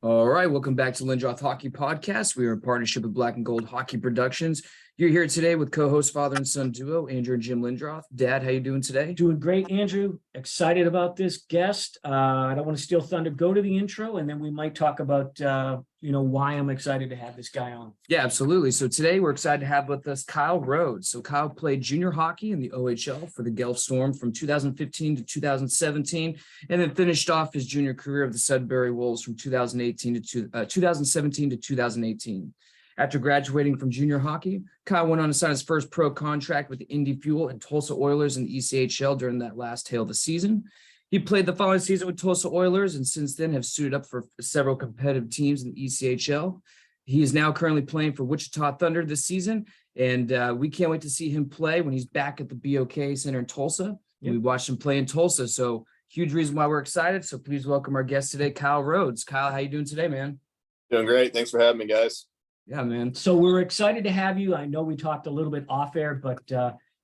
All right, welcome back to Lindroth Hockey Podcast. We are in partnership with Black and Gold Hockey Productions. You're here today with co-host father and son duo, Andrew and Jim Lindroth. Dad, how you doing today? Doing great, Andrew. Excited about this guest. I don't want to steal thunder. Go to the intro, and then we might talk about, why I'm excited to have this guy on. Yeah, absolutely. So today we're excited to have with us Kyle Rhodes. So Kyle played junior hockey in the OHL for the Guelph Storm from 2015 to 2017, and then finished off his junior career of the Sudbury Wolves from 2017 to 2018. After graduating from junior hockey, Kyle went on to sign his first pro contract with the Indy Fuel and Tulsa Oilers in the ECHL during that last tail of the season. He played the following season with Tulsa Oilers and since then have suited up for several competitive teams in the ECHL. He is now currently playing for Wichita Thunder this season, and we can't wait to see him play when he's back at the BOK Center in Tulsa. Yep. We watched him play in Tulsa, so huge reason why we're excited. So please welcome our guest today, Kyle Rhodes. Kyle, how you doing today, man? Doing great. Thanks for having me, guys. Yeah, man. So we're excited to have you. I know we talked a little bit off air, but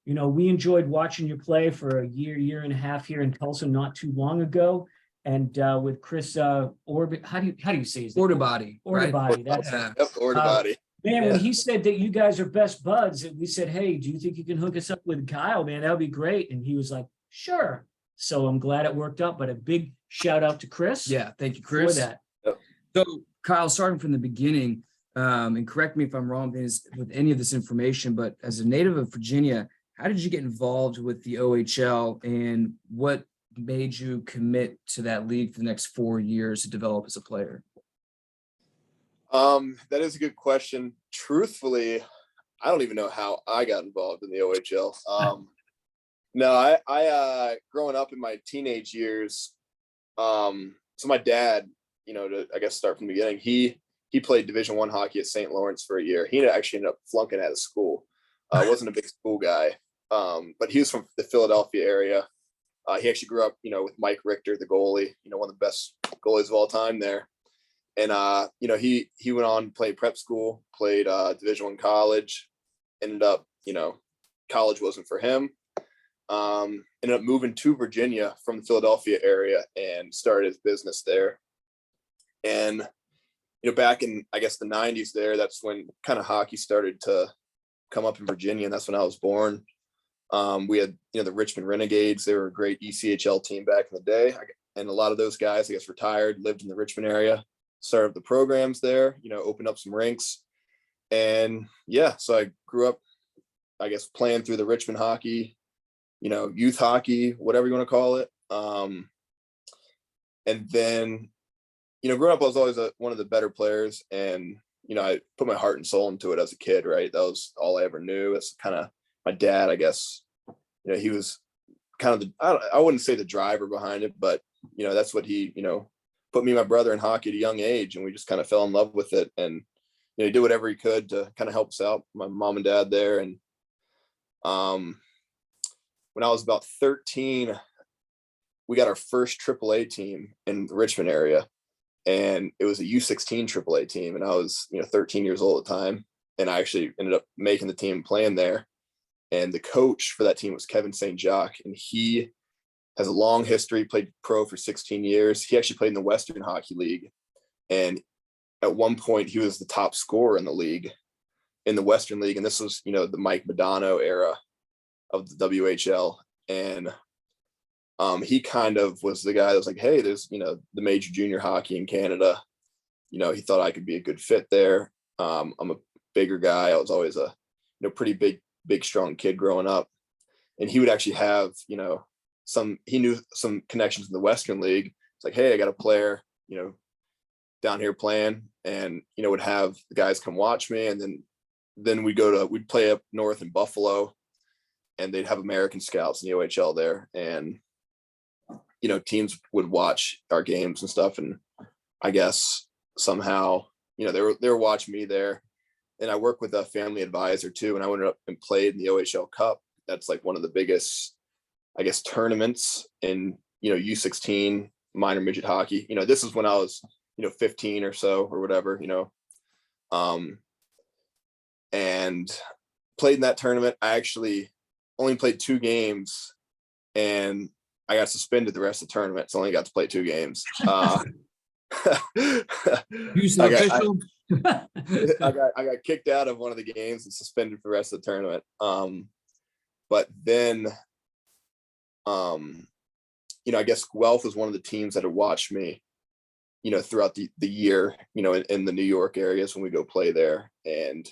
we enjoyed watching you play for a year and a half here in Tulsa not too long ago. And with Chris Orbit, how do you say his name? Ortobody. Ortobody. Right? That's Ortobody. Man, when he said that you guys are best buds, and we said, "Hey, do you think you can hook us up with Kyle, man? That would be great." And he was like, "Sure." So I'm glad it worked out. But a big shout out to Chris. Yeah, thank you, Chris. For that. Yep. So Kyle, starting from the beginning, and correct me if I'm wrong with any of this information, but as a native of Virginia, how did you get involved with the OHL and what made you commit to that league for the next 4 years to develop as a player? That is a good question. Truthfully, I don't even know how I got involved in the OHL. No, I growing up in my teenage years, so my dad, to start from the beginning, he played Division I hockey at St. Lawrence for a year. He actually ended up flunking out of school. Wasn't a big school guy, but he was from the Philadelphia area. He actually grew up, with Mike Richter, the goalie, one of the best goalies of all time there. And, he went on to play prep school, played Division I college, ended up, college wasn't for him. Ended up moving to Virginia from the Philadelphia area and started his business there. And, back in, I guess, the 90s there, that's when kind of hockey started to come up in Virginia. And that's when I was born. We had, the Richmond Renegades. They were a great ECHL team back in the day. And a lot of those guys, I guess, retired, lived in the Richmond area, started the programs there, opened up some rinks. And yeah, so I grew up, I guess, playing through the Richmond hockey, youth hockey, whatever you want to call it. And then, growing up, I was always one of the better players. And, I put my heart and soul into it as a kid, right? That was all I ever knew. It's kind of my dad, I guess, he was kind of I wouldn't say the driver behind it, but, that's what he, put me and my brother in hockey at a young age. And we just kind of fell in love with it. And, he did whatever he could to kind of help us out, my mom and dad there. And when I was about 13, we got our first AAA team in the Richmond area. And it was a U16 AAA team. And I was, 13 years old at the time. And I actually ended up making the team, playing there. And the coach for that team was Kevin St. Jacques. And he has a long history, played pro for 16 years. He actually played in the Western Hockey League. And at one point, he was the top scorer in the league, in the Western League. And this was, the Mike Modano era of the WHL. And he kind of was the guy that was like, hey, there's, the major junior hockey in Canada. He thought I could be a good fit there. I'm a bigger guy. I was always a, pretty big, strong kid growing up. And he would actually have, he knew some connections in the Western League. It's like, hey, I got a player, down here playing, and, would have the guys come watch me. And then we'd play up north in Buffalo, and they'd have American scouts in the OHL there. And, teams would watch our games and stuff. And I guess somehow, they were watching me there. And I work with a family advisor too. And I went up and played in the OHL Cup. That's like one of the biggest, I guess, tournaments in, U16 minor midget hockey. This is when I was, 15 or so or whatever, and played in that tournament. I actually only played 2 games, and I got suspended the rest of the tournament. So I only got to play 2 games. Use the I got, official. I got kicked out of one of the games and suspended for the rest of the tournament. But then, I guess Guelph was one of the teams that had watched me, throughout the year, in the New York areas when we go play there. And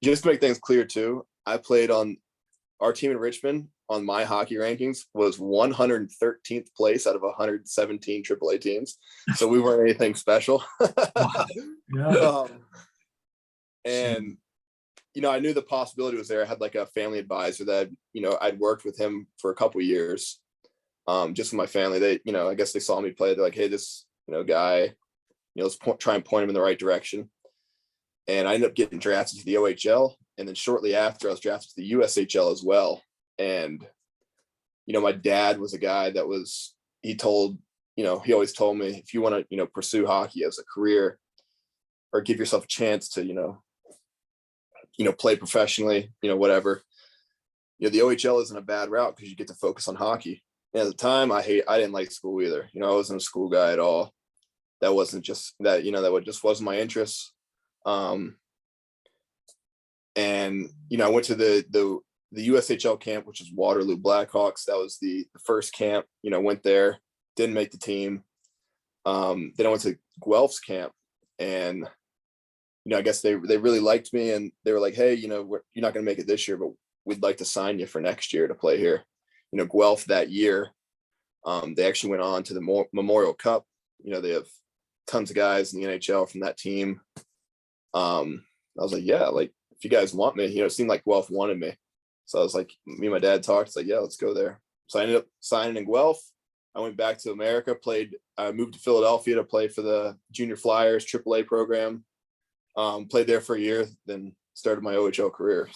just to make things clear too, I played on our team in Richmond on my hockey rankings was 113th place out of 117 AAA teams. So we weren't anything special. Yeah. And, I knew the possibility was there. I had like a family advisor that, I'd worked with him for a couple of years. Just with my family, they, I guess they saw me play. They're like, hey, this, guy, let's try and point him in the right direction. And I ended up getting drafted to the OHL. And then shortly after, I was drafted to the USHL as well. And, my dad was a guy that he always told me, if you want to, pursue hockey as a career or give yourself a chance to, play professionally, whatever, the OHL isn't a bad route because you get to focus on hockey. And at the time, I didn't like school either. I wasn't a school guy at all. That wasn't just that, that just wasn't my interest. And, I went to the USHL camp, which is Waterloo Blackhawks. That was the first camp, went there, didn't make the team. Then I went to Guelph's camp and, I guess they really liked me and they were like, hey, you're not going to make it this year, but we'd like to sign you for next year to play here. Guelph that year, they actually went on to the Memorial Cup. They have tons of guys in the NHL from that team. I was like, yeah, like if you guys want me, it seemed like Guelph wanted me. So I was like, me and my dad talked. It's like, yeah, let's go there. So I ended up signing in Guelph. I went back to America, I moved to Philadelphia to play for the Junior Flyers AAA program. Played there for a year, then started my OHL career.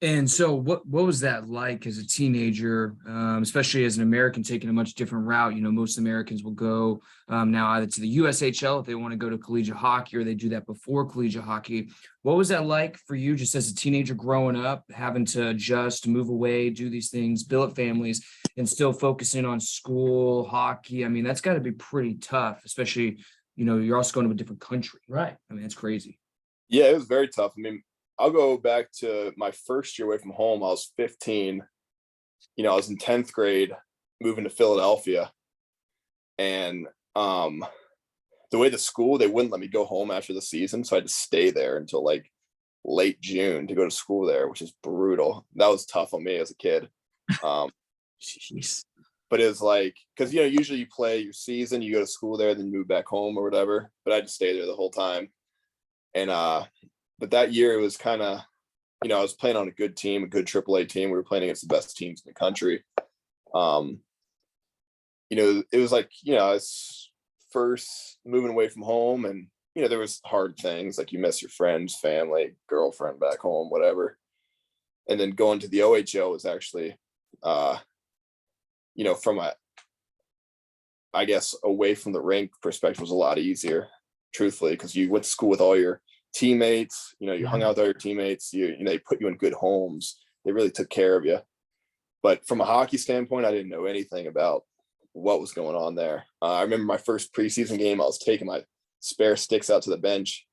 And so what was that like as a teenager, especially as an American taking a much different route? Most Americans will go now either to the USHL if they want to go to collegiate hockey or they do that before collegiate hockey. What was that like for you just as a teenager growing up, having to adjust, move away, do these things, build up families and still focusing on school, hockey? I mean, that's got to be pretty tough, especially, you're also going to a different country. Right. I mean, that's crazy. Yeah, it was very tough. I mean, I'll go back to my first year away from home. I was 15. I was in 10th grade, moving to Philadelphia. And the way the school, they wouldn't let me go home after the season. So I had to stay there until like late June to go to school there, which is brutal. That was tough on me as a kid. Jeez. But it was like, because, usually you play your season, you go to school there, then you move back home or whatever. But I just stayed there the whole time. And, but that year it was kind of, I was playing on a good team, a good AAA team. We were playing against the best teams in the country. It was like, it's first moving away from home and, there was hard things like you miss your friends, family, girlfriend back home, whatever. And then going to the OHL was actually, from I guess away from the rink perspective was a lot easier, truthfully, because you went to school with all your teammates, you hung out with all your teammates, they put you in good homes. They really took care of you. But from a hockey standpoint, I didn't know anything about what was going on there. I remember my first preseason game, I was taking my spare sticks out to the bench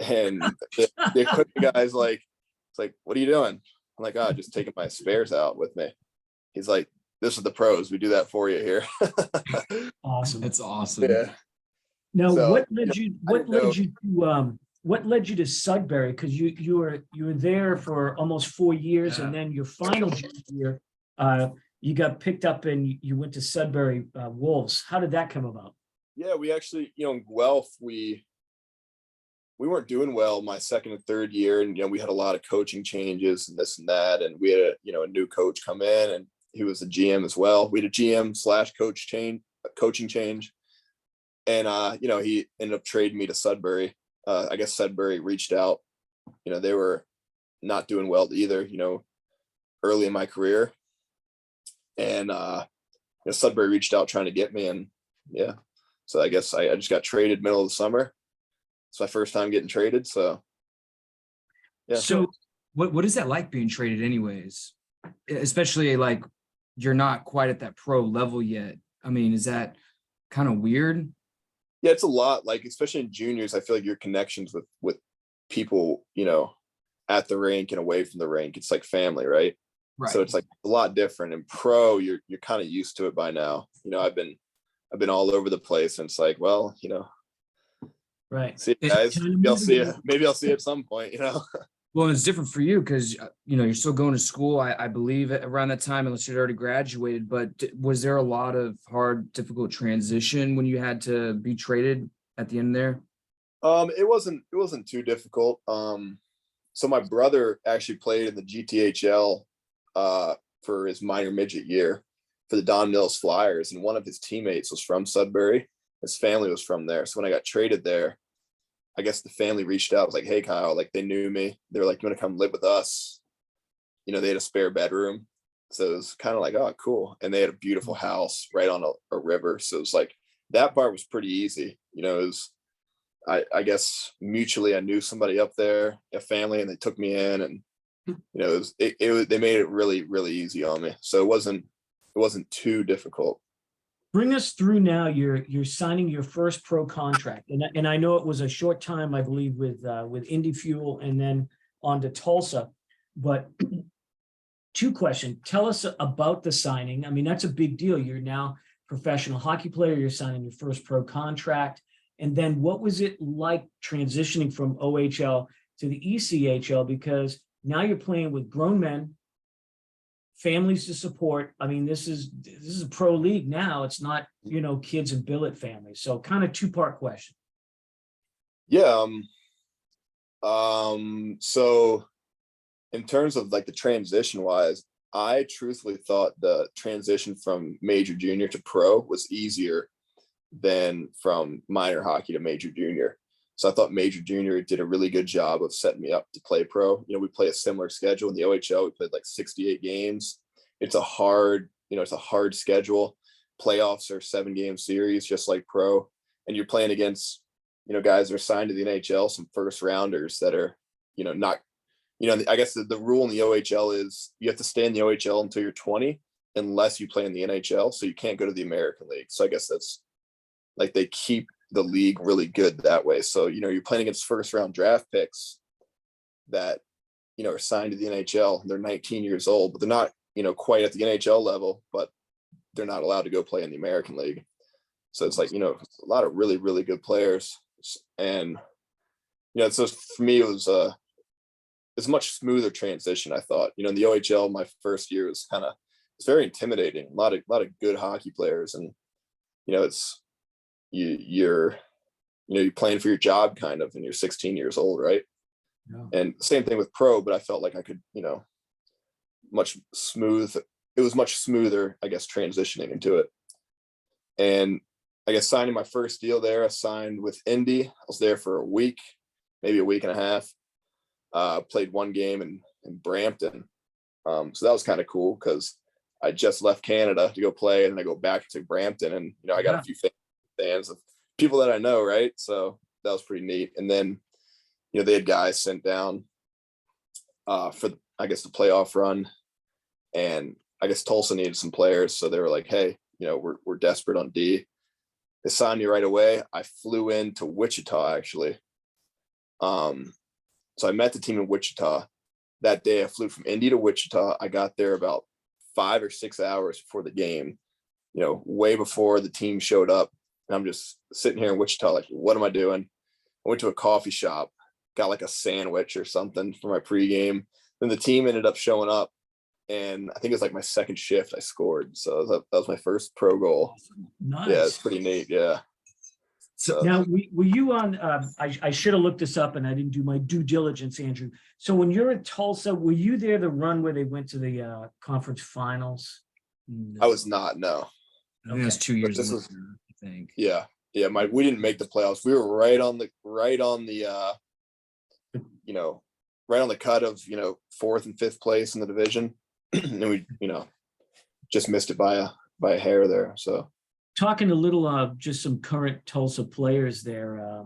and the equipment guy's like, it's like, what are you doing? I'm like, oh, just taking my spares out with me. He's like, this is the pros. We do that for you here. Awesome. That's awesome. Yeah. Now, So, what led you to Sudbury? Because you were there for almost 4 years, and then your final year, you got picked up and you went to Sudbury Wolves. How did that come about? Yeah, we actually, in Guelph, we weren't doing well my second and third year, and we had a lot of coaching changes and this and that, and we had a new coach come in, and he was a GM as well. We had a GM/coaching change. And, he ended up trading me to Sudbury. I guess Sudbury reached out. They were not doing well either, early in my career. And, Sudbury reached out trying to get me. And, yeah. So I guess I just got traded middle of the summer. It's my first time getting traded. So, yeah. So what is that like being traded anyways? Especially like you're not quite at that pro level yet. I mean, is that kind of weird? Yeah, it's a lot. Like, especially in juniors, I feel like your connections with people, at the rink and away from the rink, it's like family, right? So it's like a lot different. In pro, you're kind of used to it by now. I've been all over the place, and it's like, well, Right. see you guys. Maybe I'll see you at some point. Well, it's different for you because you're still going to school. I believe around that time, unless you'd already graduated. But was there a lot of hard, difficult transition when you had to be traded at the end there? It wasn't too difficult. So my brother actually played in the GTHL for his minor midget year for the Don Mills Flyers, and one of his teammates was from Sudbury. His family was from there. So when I got traded there, I guess the family reached out, was like, "Hey, Kyle," like they knew me. They were like, "You want to come live with us?" They had a spare bedroom. So it was kind of like, oh, cool. And they had a beautiful house right on a river. So it was like, that part was pretty easy. It was, I guess mutually, I knew somebody up there, a family, and they took me in, and they made it really, really easy on me. So it wasn't too difficult. Bring us through now. You're signing your first pro contract, and I know it was a short time, I believe, with Indy Fuel and then on to Tulsa. But two questions. Tell us about the signing. I mean, that's a big deal. You're now a professional hockey player. You're signing your first pro contract. And then what was it like transitioning from OHL to the ECHL? Because now you're playing with grown men, families to support. I mean, this is a pro league now. It's not, kids and billet families. So kind of two-part question. Yeah. So in terms of like the transition wise, I truthfully thought the transition from major junior to pro was easier than from minor hockey to major junior. So I thought major junior did a really good job of setting me up to play pro. We play a similar schedule in the OHL. We played like 68 games. It's a hard schedule. Playoffs are 7-game series, just like pro. And you're playing against, guys that are signed to the NHL, some first rounders that are, not, I guess the rule in the OHL is you have to stay in the OHL until you're 20, unless you play in the NHL. So you can't go to the American League. So I guess that's like, they keep the league really good that way. So, you're playing against first round draft picks that, are signed to the NHL. They're 19 years old, but they're not, quite at the NHL level, but they're not allowed to go play in the American League. So it's like, a lot of really, really good players. And, so for me, it was it's a much smoother transition, I thought. In the OHL, my first year was it's very intimidating. A lot of good hockey players. And, it's, you're playing for your job kind of, and you're 16 years old, right? Yeah. And same thing with pro, but I felt like I could, it was much smoother, I guess, transitioning into it. And I guess signing my first deal there, I signed with Indy. I was there for a week, maybe a week and a half. Played one game in Brampton. So that was kind of cool because I just left Canada to go play, and then I go back to Brampton, and I got a few fans of people that I know, right? So that was pretty neat. And then they had guys sent down for I guess the playoff run, and I guess Tulsa needed some players, so they were like, "Hey, we're desperate on D." They signed me right away. I flew into Wichita actually. So I met the team in Wichita that day. I flew from Indy to Wichita. I got there about 5 or 6 hours before the game, way before the team showed up. And I'm just sitting here in Wichita, like, what am I doing? I went to a coffee shop, got like a sandwich or something for my pregame. Then the team ended up showing up, and I think it was like my second shift I scored. So that was my first pro goal. Nice. Yeah, it's pretty neat. Yeah. So now, were you on? I should have looked this up, and I didn't do my due diligence, Andrew. So when you're at Tulsa, were you there the run where they went to the conference finals? No. I was not. No. I think it was 2 years later, I think. Yeah. We didn't make the playoffs. We were right on the right on the cut of 4th and 5th place in the division, and we just missed it by a hair there. So. Talking a little just some current Tulsa players there.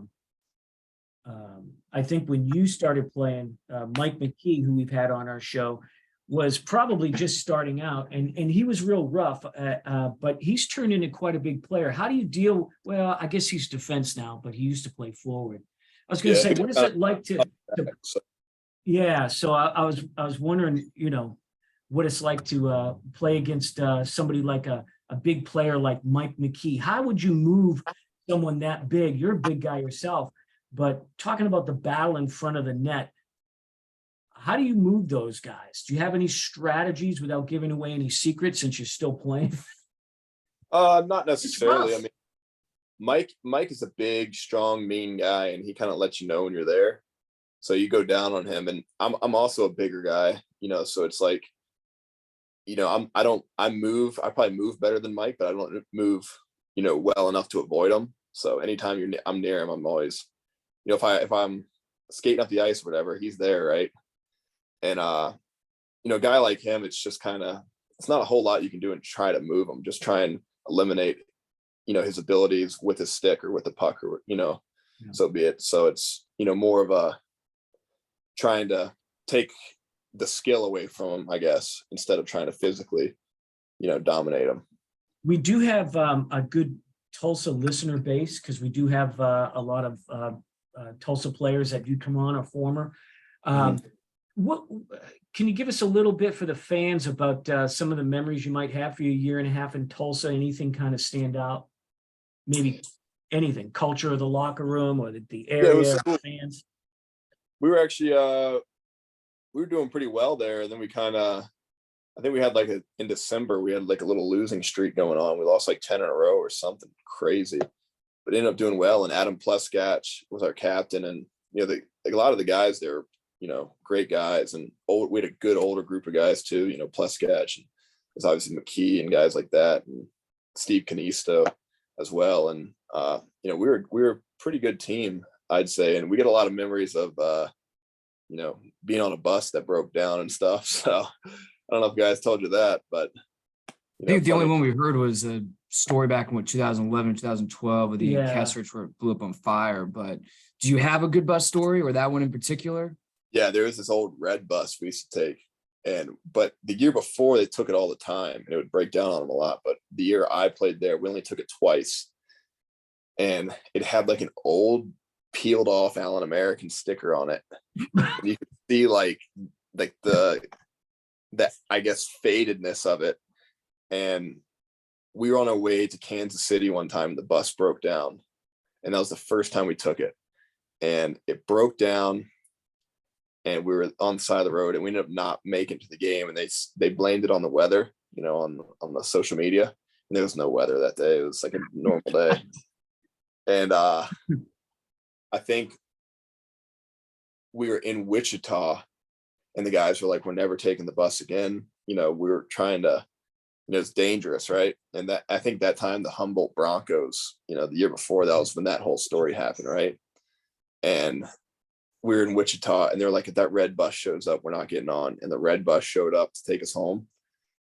I think when you started playing, Mike McKee, who we've had on our show, was probably just starting out, and he was real rough, but he's turned into quite a big player. How do you deal? Well, I guess he's defense now, but he used to play forward. I was going to say, what is it like to yeah, so I was wondering, what it's like to play against somebody like a big player like Mike McKee. How would you move someone that big? You're a big guy yourself, but talking about the battle in front of the net, how do you move those guys? Do you have any strategies without giving away any secrets since you're still playing? Not necessarily. I mean, Mike is a big, strong, mean guy, and he kind of lets you know when you're there. So you go down on him, and I'm also a bigger guy, so it's like, I probably move better than Mike, but I don't move, well enough to avoid him. So anytime I'm near him, I'm always, if I'm skating up the ice or whatever, he's there, right? And a guy like him, it's just it's not a whole lot you can do and try to move him. Just try and eliminate, his abilities with his stick or with the puck, or so be it. So it's more of a trying to take the skill away from him, I guess, instead of trying to physically, dominate him. We do have a good Tulsa listener base, because we do have a lot of Tulsa players that do come on, or former. What can you give us a little bit for the fans about some of the memories you might have for your year and a half in Tulsa? Anything kind of stand out? Maybe anything, culture of the locker room, or the area, fans. We were actually we were doing pretty well there, and then we I think we had in December we had a little losing streak going on. We lost 10 in a row or something crazy, but ended up doing well. And Adam Pleskach was our captain, and a lot of the guys there, great guys, and we had a good older group of guys too. Pleskach, and there's obviously McKee and guys like that, and Steve Canisto as well. And we were a pretty good team, I'd say, and we get a lot of memories of being on a bus that broke down and stuff. So I don't know if guys told you that, but I think the only one we heard was a story back in 2011, 2012 with the Kesserich where it blew up on fire. But do you have a good bus story, or that one in particular? Yeah, there was this old red bus we used to take, but the year before they took it all the time, and it would break down on them a lot. But the year I played there, we only took it twice, and it had an old peeled off Allen American sticker on it. And you could see the I guess fadedness of it. And we were on our way to Kansas City one time. The bus broke down, and that was the first time we took it, and it broke down, and we were on the side of the road, and we ended up not making it to the game. And they blamed it on the weather, on the social media, and there was no weather that day. It was like a normal day. And I think we were in Wichita, and the guys were like, we're never taking the bus again. We were trying to, it's dangerous, right? And that, I think that time the Humboldt Broncos, the year before, that was when that whole story happened, right? And we were in Wichita, and they're like, if that red bus shows up, we're not getting on. And the red bus showed up to take us home,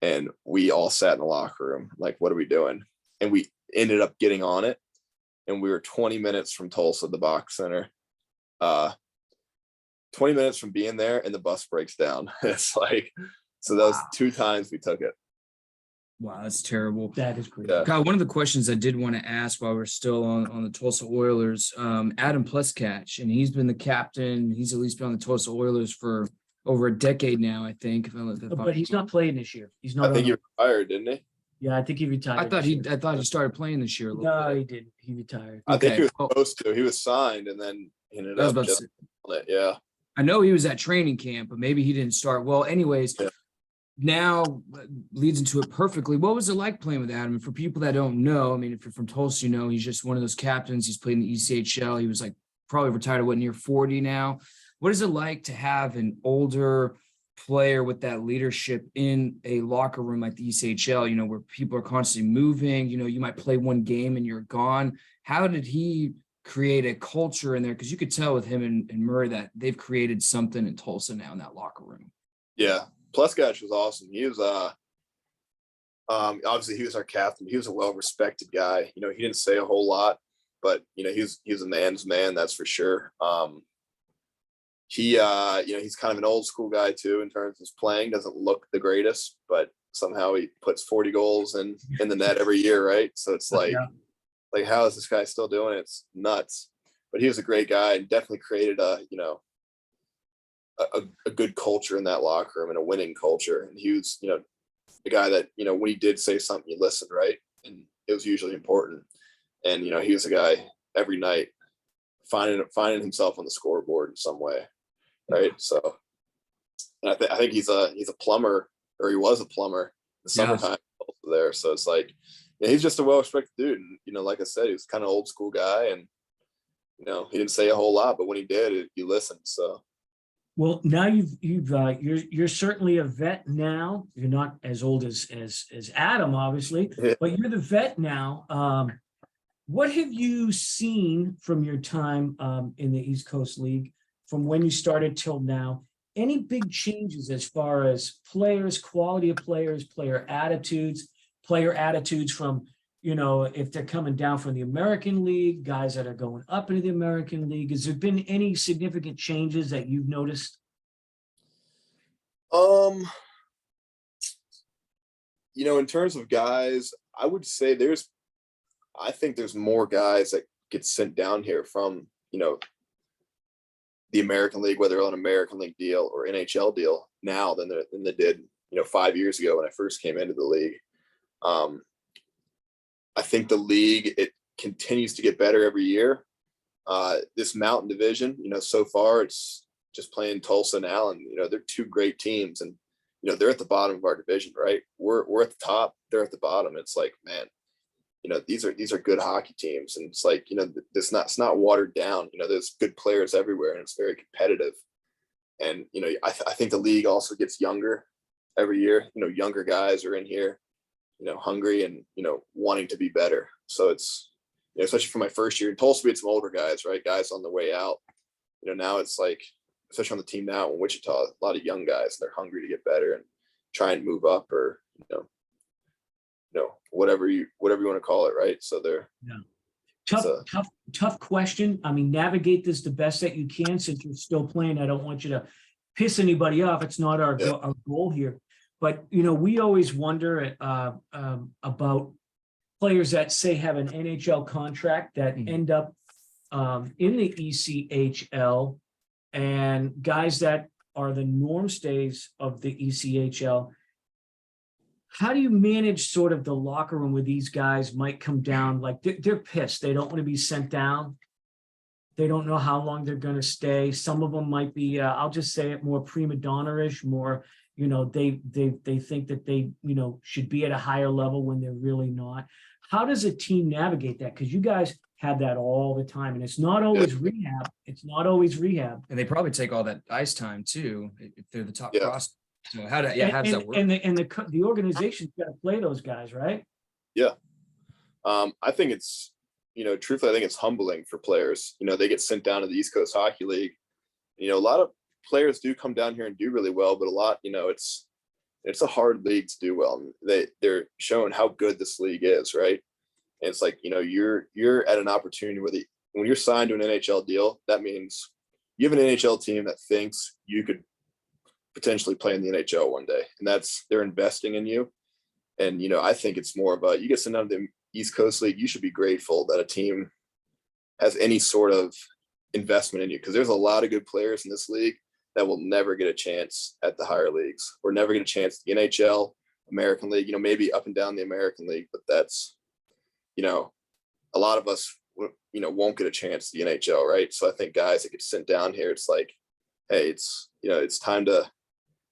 and we all sat in the locker room like, what are we doing? And we ended up getting on it, and we were 20 minutes from Tulsa, the Box Center, 20 minutes from being there, and the bus breaks down. It's so that was 2 times we took it. Wow, that's terrible. That is great. Yeah. Kyle, one of the questions I did want to ask while we're still on the Tulsa Oilers, Adam Pleskach, and he's been the captain. He's at least been on the Tulsa Oilers for over a decade now, I think. But he's not playing this year. He's not. I think he retired, didn't he? Yeah, I think he retired. I thought he started playing this year. No, he didn't. He retired. I think he was supposed to. He was signed, and then he ended up just on it. Yeah. I know he was at training camp, but maybe he didn't start. Well, anyways, now leads into it perfectly. What was it like playing with Adam? And for people that don't know, I mean, if you're from Tulsa, he's just one of those captains. He's played in the ECHL. He was probably retired at near 40 now. What is it like to have an older player with that leadership in a locker room like the ECHL, where people are constantly moving, you might play one game and you're gone. How did he create a culture in there? Because you could tell with him and Murray that they've created something in Tulsa now in that locker room. Yeah. Pleskach was awesome. He was obviously he was our captain. He was a well-respected guy. He didn't say a whole lot, but he was a man's man, that's for sure. He, he's kind of an old school guy too in terms of his playing. Doesn't look the greatest, but somehow he puts 40 goals in the net every year, right? So it's like how is this guy still doing it? It's nuts. But he was a great guy and definitely created a good culture in that locker room and a winning culture. And he was, the guy that, when he did say something, you listened, right? And it was usually important. And, he was a guy every night finding himself on the scoreboard in some way. Right. So, and I think he's a plumber, or he was a plumber in the summertime there. So it's like, he's just a well-respected dude. And, like I said, he was kind of old school guy, and, he didn't say a whole lot, but when he did, you listened. So. Well, now you're certainly a vet now. You're not as old as Adam, obviously, but you're the vet now. What have you seen from your time in the East Coast League from when you started till now? Any big changes as far as players, quality of players, player attitudes from, if they're coming down from the American League, guys that are going up into the American League? Has there been any significant changes that you've noticed? In terms of guys, I would say I think there's more guys that get sent down here from, the American League, whether on an American League deal or NHL deal now than they did, 5 years ago when I first came into the league. I think the league, it continues to get better every year. This Mountain Division, so far it's just playing Tulsa and Allen. They're two great teams, and they're at the bottom of our division, right? We're at the top, they're at the bottom. It's like, man, these are good hockey teams, and it's like, it's not watered down. There's good players everywhere, and it's very competitive. And I think the league also gets younger every year. Younger guys are in here, hungry and wanting to be better. So it's, especially for my first year in Tulsa, we had some older guys, right? Guys on the way out. Now it's like, especially on the team now in Wichita, a lot of young guys, they're hungry to get better and try and move up, or whatever you want to call it, right? So they're tough question. I mean, navigate this the best that you can since you're still playing. I don't want you to piss anybody off. It's not our goal here. But we always wonder about players that say have an NHL contract that end up in the ECHL, and guys that are the norm stays of the ECHL. How do you manage sort of the locker room where these guys might come down? Like they're pissed. They don't want to be sent down. They don't know how long they're going to stay. Some of them might be, I'll just say it, more prima donna-ish, more, they think that they, should be at a higher level when they're really not. How does a team navigate that? Because you guys have that all the time, and it's not always rehab. It's not always rehab. And they probably take all that ice time too, if they're the top prospect. So how does that work? And the organization's got to play those guys, right? Yeah. I think it's, truthfully, I think it's humbling for players. They get sent down to the East Coast Hockey League. A lot of players do come down here and do really well, but a lot, it's a hard league to do well. They're showing how good this league is, right? And it's like, you're at an opportunity where when you're signed to an NHL deal, that means you have an NHL team that thinks you could potentially play in the NHL one day, and they're investing in you. And I think it's more about, you get sent down to the East Coast League, you should be grateful that a team has any sort of investment in you, because there's a lot of good players in this league that will never get a chance at the higher leagues, or never get a chance at the NHL, American League, maybe up and down the American League, but that's, a lot of us, won't get a chance at the NHL, right? So I think guys that get sent down here, it's like, hey, it's, it's time to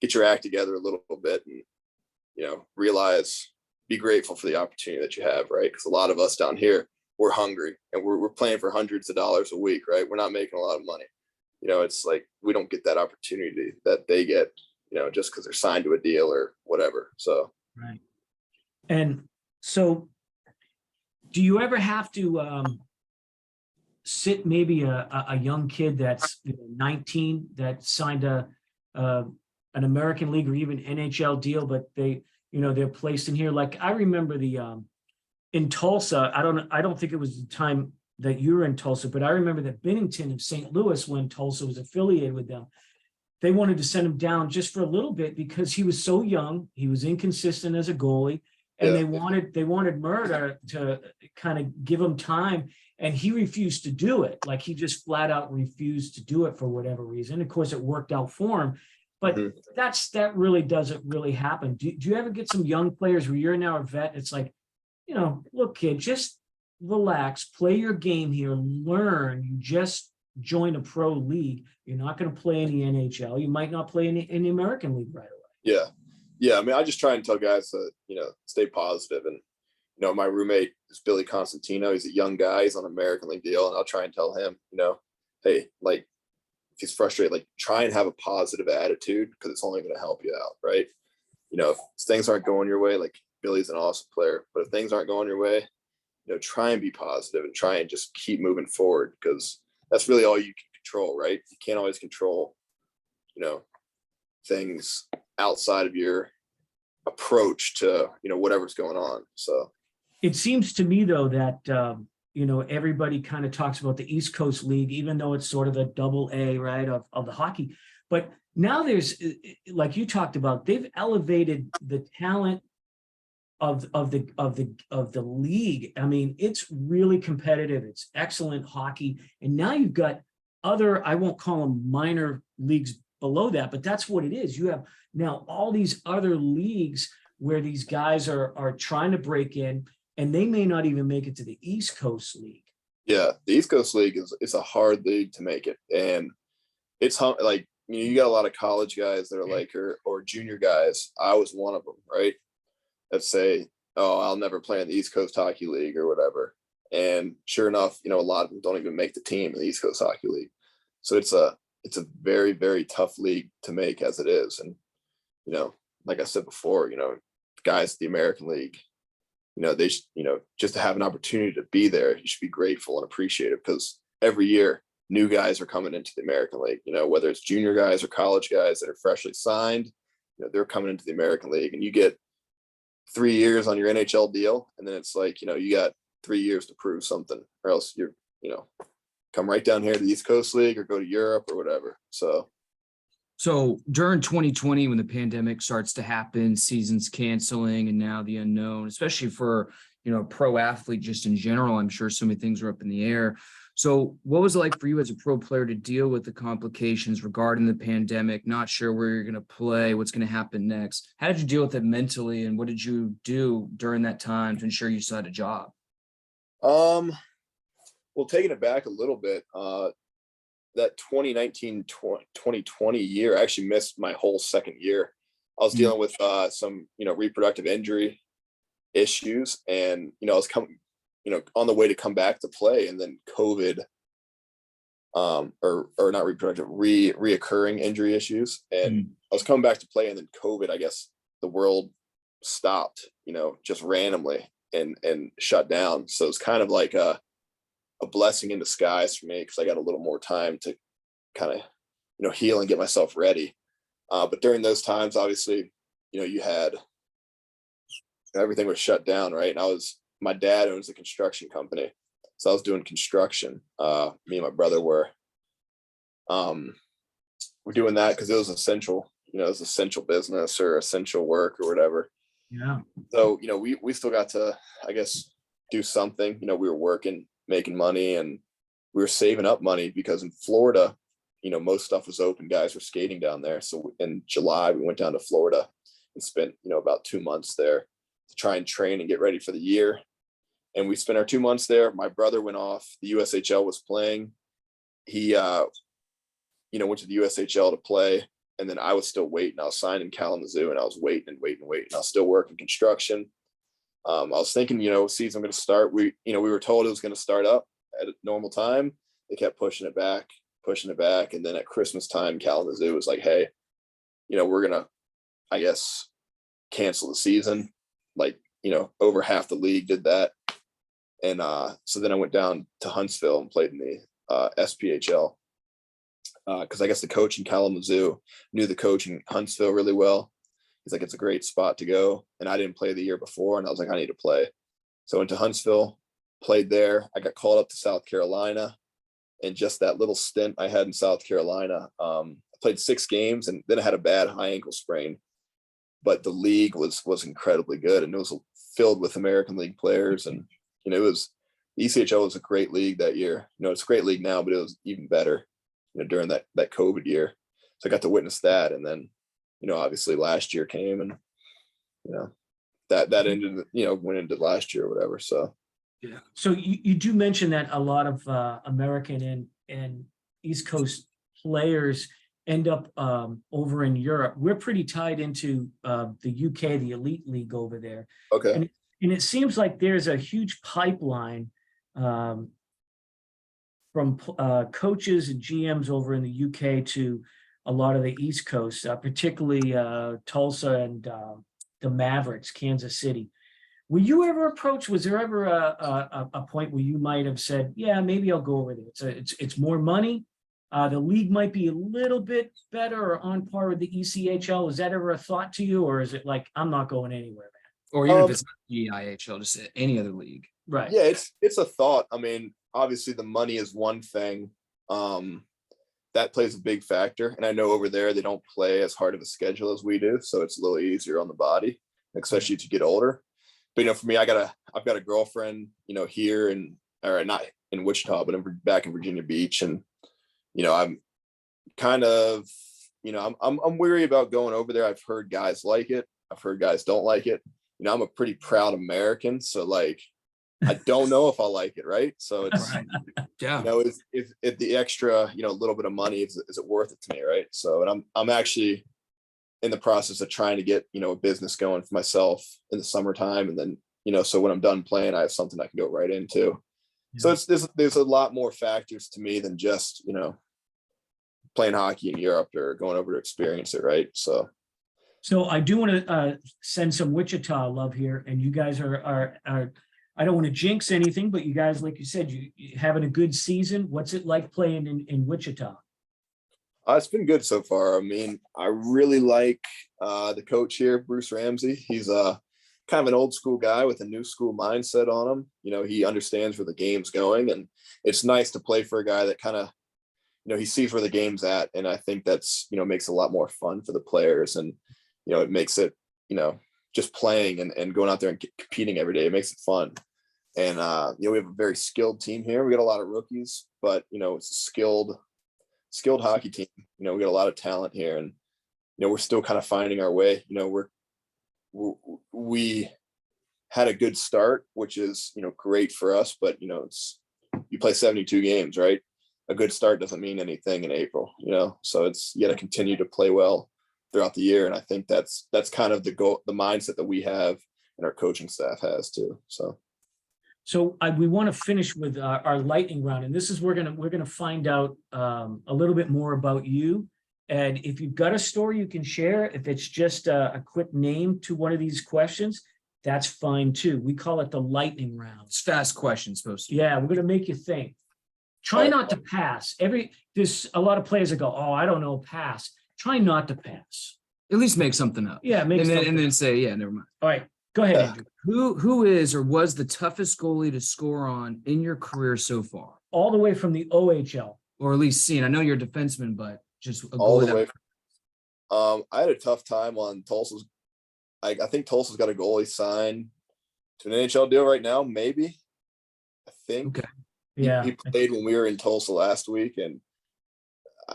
get your act together a little bit and, realize, be grateful for the opportunity that you have, right? Because a lot of us down here, we're hungry, and we're playing for hundreds of dollars a week, right? We're not making a lot of money. It's like, we don't get that opportunity that they get, just because they're signed to a deal or whatever. So. Right. And so do you ever have to sit maybe a young kid that's 19 that signed an American League or even NHL deal, but they're placed in here? Like I remember in Tulsa, I don't think it was the time that you're in Tulsa, but I remember that Bennington of St. Louis, when Tulsa was affiliated with them, they wanted to send him down just for a little bit because he was so young. He was inconsistent as a goalie, and they wanted Murder to kind of give him time, and he refused to do it. Like, he just flat out refused to do it for whatever reason. Of course, it worked out for him, but that really doesn't really happen. Do you ever get some young players where you're now a vet? It's like, look, kid, just relax, play your game here, learn. You just join a pro league. You're not going to play in the NHL. You might not play in the American League right away. Yeah. I mean, I just try and tell guys to, stay positive. And, my roommate is Billy Constantino. He's a young guy. He's on an American League deal. And I'll try and tell him, hey, like, if he's frustrated, like, try and have a positive attitude, because it's only going to help you out. Right. If things aren't going your way, like, Billy's an awesome player, but if things aren't going your way, try and be positive and try and just keep moving forward, because that's really all you can control, right? You can't always control, things outside of your approach to, whatever's going on. So it seems to me, though, that, everybody kind of talks about the East Coast League, even though it's sort of a double A, right, of the hockey. But now there's, like you talked about, they've elevated the talent of the league. I mean, it's really competitive. It's excellent hockey. And now you've got other, I won't call them minor leagues below that, but that's what it is. You have now all these other leagues where these guys are trying to break in, and they may not even make it to the East Coast League. Yeah, the East Coast League is a hard league to make it. And it's like, you got a lot of college guys that are like, or junior guys. I was one of them, right? That say, oh, I'll never play in the East Coast Hockey League or whatever. And sure enough, a lot of them don't even make the team in the East Coast Hockey League. So it's a very, very tough league to make as it is. And, like I said before, guys at the American League, they should, just to have an opportunity to be there, you should be grateful and appreciative, because every year new guys are coming into the American League, whether it's junior guys or college guys that are freshly signed, they're coming into the American League, and you get 3 years on your NHL deal. And then it's like, you got 3 years to prove something, or else you're, come right down here to the East Coast League or go to Europe or whatever. So during 2020, when the pandemic starts to happen, seasons canceling, and now the unknown, especially for, a pro athlete just in general, I'm sure so many things are up in the air. So what was it like for you as a pro player to deal with the complications regarding the pandemic, not sure where you're going to play, what's going to happen next? How did you deal with it mentally, and what did you do during that time to ensure you still had a job? Well, taking it back a little bit, that 2019-2020 year, I actually missed my whole second year. I was dealing with some, reproductive injury issues, and, I was coming, on the way to come back to play, and then COVID, or not reproductive, reoccurring injury issues. And I was coming back to play, and then COVID, I guess the world stopped, just randomly and shut down. So it's kind of like a blessing in disguise for me, because I got a little more time to kind of, heal and get myself ready. But during those times, obviously, you had, everything was shut down, right? And my dad owns a construction company, so I was doing construction. Me and my brother were doing that because it was essential, it was essential business or essential work or whatever. Yeah. So, we still got to, I guess, do something. We were working, making money, and we were saving up money, because in Florida, most stuff was open. Guys were skating down there. So in July, we went down to Florida and spent, about 2 months there to try and train and get ready for the year. And we spent our 2 months there. My brother went off. The USHL was playing. He, went to the USHL to play. And then I was still waiting. I was signed in Kalamazoo, and I was waiting. I was still working construction. I was thinking, season going to start. We were told it was going to start up at a normal time. They kept pushing it back. And then at Christmas time, Kalamazoo was like, hey, we're going to, I guess, cancel the season. Like, over half the league did that. And so then I went down to Huntsville and played in the SPHL. Because I guess the coach in Kalamazoo knew the coach in Huntsville really well. He's like, it's a great spot to go. And I didn't play the year before, and I was like, I need to play. So I went to Huntsville, played there. I got called up to South Carolina, and just that little stint I had in South Carolina, I played 6 games, and then I had a bad high ankle sprain. But the league was incredibly good, and it was filled with American League players, and it was ECHL was a great league that year. It's a great league now, but it was even better, during that COVID year. So I got to witness that, and then obviously last year came, and that ended, went into last year or whatever. So yeah. So you do mention that a lot of American and East Coast players end up over in Europe. We're pretty tied into the UK, the elite league over there. okay. And it seems like there's a huge pipeline from coaches and GMs over in the UK to a lot of the East Coast, particularly Tulsa and the Mavericks, Kansas City. Were you ever approached? Was there ever a point where you might have said, "Yeah, maybe I'll go over there. It's more money. The league might be a little bit better or on par with the ECHL." Was that ever a thought to you, or is it like, I'm not going anywhere, man? Or even if it's not EIHL, just any other league. Right. Yeah, it's a thought. I mean, obviously the money is one thing. That plays a big factor. And I know over there they don't play as hard of a schedule as we do, so it's a little easier on the body, especially as you get older. But I've got a girlfriend, here or not in Wichita, but back in Virginia Beach, and I'm kind of, I'm weary about going over there. I've heard guys like it. I've heard guys don't like it. I'm a pretty proud American, so like, I don't know if I like it, right? So it's, Right. Yeah. if the extra, little bit of money, is it worth it to me, right? So, and I'm actually in the process of trying to get, a business going for myself in the summertime, and then, so when I'm done playing, I have something I can go right into. Yeah. So there's a lot more factors to me than just, playing hockey in Europe or going over to experience it, right? So I do want to send some Wichita love here, and you guys are I don't want to jinx anything, but you guys, like you said, you having a good season. What's it like playing in Wichita? It's been good so far. I mean, I really like the coach here, Bruce Ramsey. He's kind of an old school guy with a new school mindset on him. He understands where the game's going, and it's nice to play for a guy that kind of, he sees where the game's at. And I think that's, makes it a lot more fun for the players. And, it makes it, just playing and going out there and competing every day. It makes it fun. And, we have a very skilled team here. We got a lot of rookies, but, it's a skilled hockey team. We got a lot of talent here, and, we're still kind of finding our way. We had a good start, which is, great for us, but, you play 72 games, right? A good start doesn't mean anything in April, so you got to continue to play well throughout the year. And I think that's kind of the goal, the mindset that we have and our coaching staff has too. So we want to finish with our lightning round, and this is we're gonna find out a little bit more about you. And if you've got a story you can share, if it's just a quick name to one of these questions, that's fine too. We call it the lightning round. It's fast questions supposed to be. Yeah, we're gonna make you think. Try not to pass. There's a lot of players that go, "Oh, I don't know, pass." Try not to pass. At least make something up. Yeah, and then say, yeah, never mind. All right, go ahead, Andrew. Who is or was the toughest goalie to score on in your career so far? All the way from the OHL, or at least seen. I know you're a defenseman, but just a goalie. All the way. I had a tough time on Tulsa's. I think Tulsa's got a goalie signed to an NHL deal right now. Maybe. I think. Okay. Yeah. He played when we were in Tulsa last week, and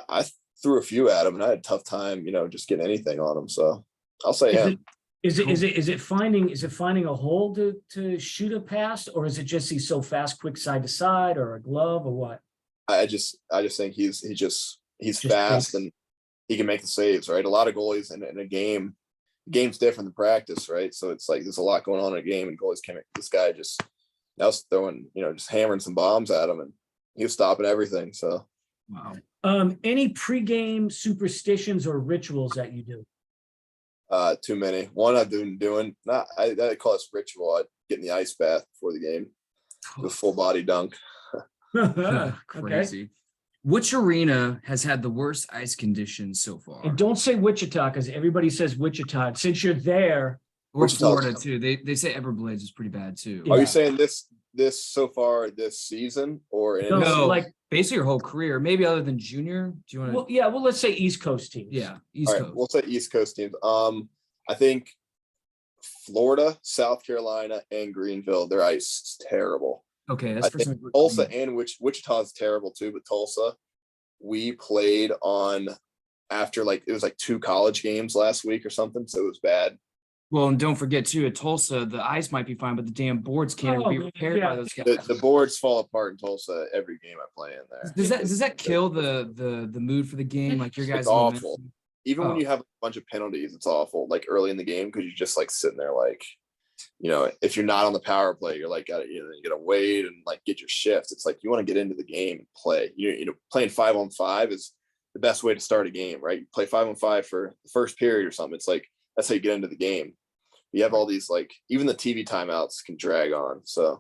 I threw a few at him, and I had a tough time, just getting anything on him. So I'll say him. Is it finding a hole to shoot a pass, or is it just he's so fast, quick side to side, or a glove, or what? I just think he's fast, and he can make the saves, right? A lot of goalies in a game's different than practice, right? So it's like there's a lot going on in a game, and goalies can't make. This guy just now was throwing, just hammering some bombs at him, and he was stopping everything. So wow. Any pregame superstitions or rituals that you do? Too many. One I've been doing, I call this ritual. I get in the ice bath before the game, do a full body dunk. Crazy. Okay. Which arena has had the worst ice conditions so far? And don't say Wichita, because everybody says Wichita. Since you're there, Or Wichita's- Florida too. They say Everblades is pretty bad too. Are Yeah. you saying this so far this season or in No, No, like- basically your whole career, maybe other than junior. Do you want to? Well, yeah, well, let's say East Coast teams. Yeah, East All right, Coast. we'll say East Coast teams. I think Florida, South Carolina, and Greenville, their ice is terrible. Okay, that's I for think some. Tulsa and Wichita's terrible too, but Tulsa, we played on after it was 2 college games last week or something, so it was bad. Well, and don't forget too, at Tulsa, the ice might be fine, but the damn boards can't even be repaired by those guys. The boards fall apart in Tulsa every game I play in there. Does that kill the mood for the game? Like your guys, It's awful. momentum? Even when Oh. you have a bunch of penalties, it's awful. Like early in the game, because you're just sitting there if you're not on the power play, you're you gotta wait and get your shift. It's you want to get into the game and play. Playing 5-on-5 is the best way to start a game, right? You play 5-on-5 for the first period or something. It's that's how you get into the game. You have all these even the TV timeouts can drag on. So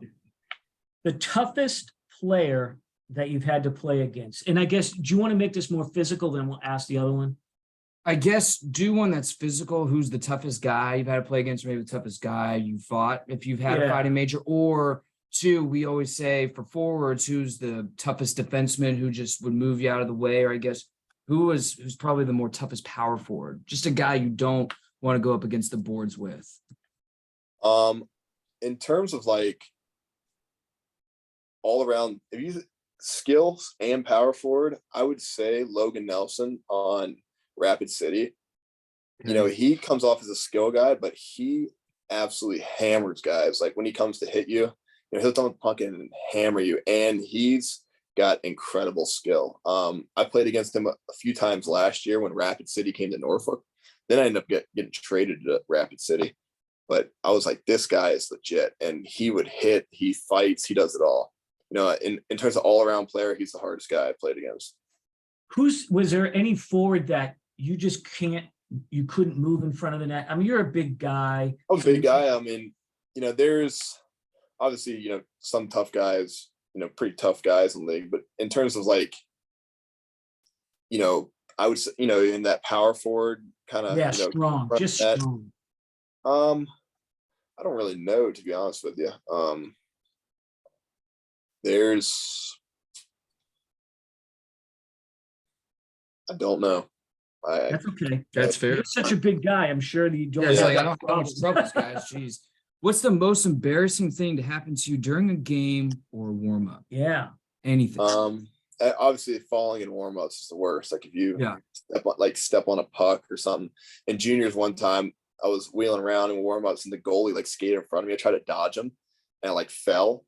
The toughest player that you've had to play against, and I guess, do you want to make this more physical? Then we'll ask the other one. I guess do one that's physical. Who's the toughest guy you've had to play against? Maybe the toughest guy you fought if you've had a Yeah. fighting major. Or 2, we always say for forwards, who's the toughest defenseman who just would move you out of the way? Or I guess who's probably the more toughest power forward? Just a guy you don't want to go up against the boards with. in terms of all around, if you skills and power forward, I would say Logan Nelson on Rapid City. He comes off as a skill guy, but he absolutely hammers guys. When he comes to hit you, he'll throw the puck in and hammer you, and he's got incredible skill. I played against him a few times last year when Rapid City came to Norfolk. Then I ended up getting traded to Rapid City, but I was this guy is legit, and he would hit, he fights, he does it all. In terms of all around player, he's the hardest guy I played against. Was there any forward that you just you couldn't move in front of the net? I mean, you're a big guy. I'm a big guy. I mean, there's obviously, some tough guys, pretty tough guys in the league, but in terms of I would say, in that power forward kind of, Yeah, strong, just that, strong. I don't really know, to be honest with you. I don't know. That's okay. That's fair. You're such a big guy. I'm sure that you don't. Yeah, it's have I that don't problem. trouble these guys. Jeez. What's the most embarrassing thing to happen to you during a game or a warm up? Yeah. Anything. Obviously falling in warm-ups is the worst. If you Yeah. step on a puck or something. In juniors one time, I was wheeling around in warm-ups and the goalie skated in front of me. I tried to dodge him and I fell.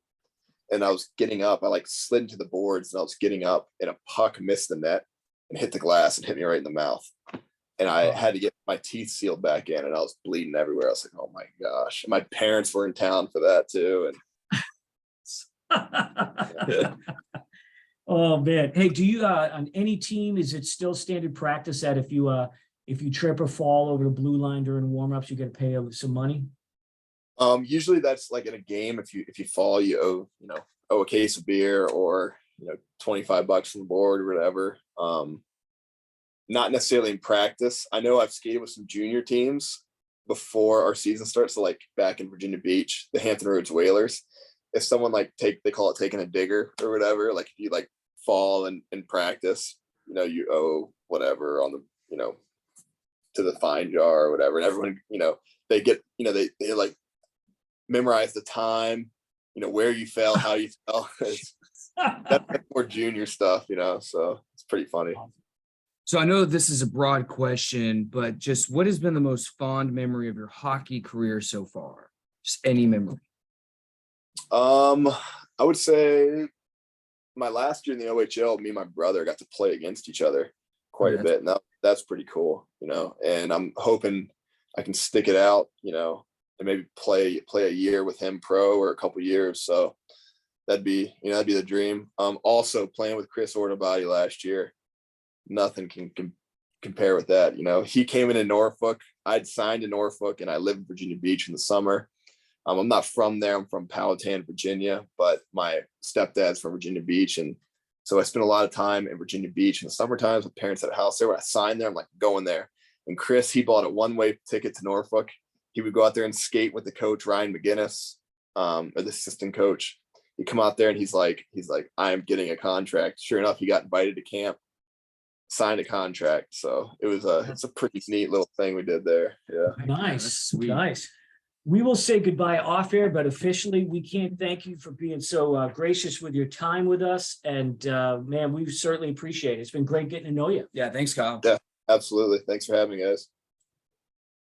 And I was getting up. I slid into the boards and I was getting up and a puck missed the net and hit the glass and hit me right in the mouth. And I had to get my teeth sealed back in and I was bleeding everywhere. I was like, oh my gosh. And my parents were in town for that too. And Oh man. Hey, do you on any team, is it still standard practice that if you trip or fall over the blue line during warm-ups, you get to pay some money? Usually that's in a game. If you fall, you owe a case of beer or $25 from the board or whatever. Not necessarily in practice. I know I've skated with some junior teams before our season starts. So back in Virginia Beach, the Hampton Roads Whalers. If someone they call it taking a digger or whatever, if you fall in practice, you owe whatever on the to the fine jar or whatever, and everyone they get they memorize the time, where you fell, how you fell. That's more junior stuff, so it's pretty funny. So I know this is a broad question, but just what has been the most fond memory of your hockey career so far? Just any memory. I would say my last year in the OHL, me and my brother got to play against each other quite a bit. And that's pretty cool, and I'm hoping I can stick it out, and maybe play a year with him pro or a couple years. So that'd be the dream. Also playing with Chris Ortobody last year, nothing can compare with that. He came into Norfolk. I'd signed in Norfolk and I lived in Virginia Beach in the summer. I'm not from there. I'm from Powhatan, Virginia, but my stepdad's from Virginia Beach. And so I spent a lot of time in Virginia Beach in the summer times with parents at a house there. When I signed there, I'm going there. And Chris, he bought a one-way ticket to Norfolk he would go out there and skate with the coach, Ryan McGinnis, or the assistant coach. He'd come out there and he's like, I'm getting a contract. Sure enough, he got invited to camp, signed a contract. So it's a pretty neat little thing we did there. Yeah. Nice, nice. We will say goodbye off air, but officially we can't thank you for being so gracious with your time with us. And man, we certainly appreciate it. It's been great getting to know you. Yeah, thanks, Kyle. Yeah, absolutely. Thanks for having me, guys.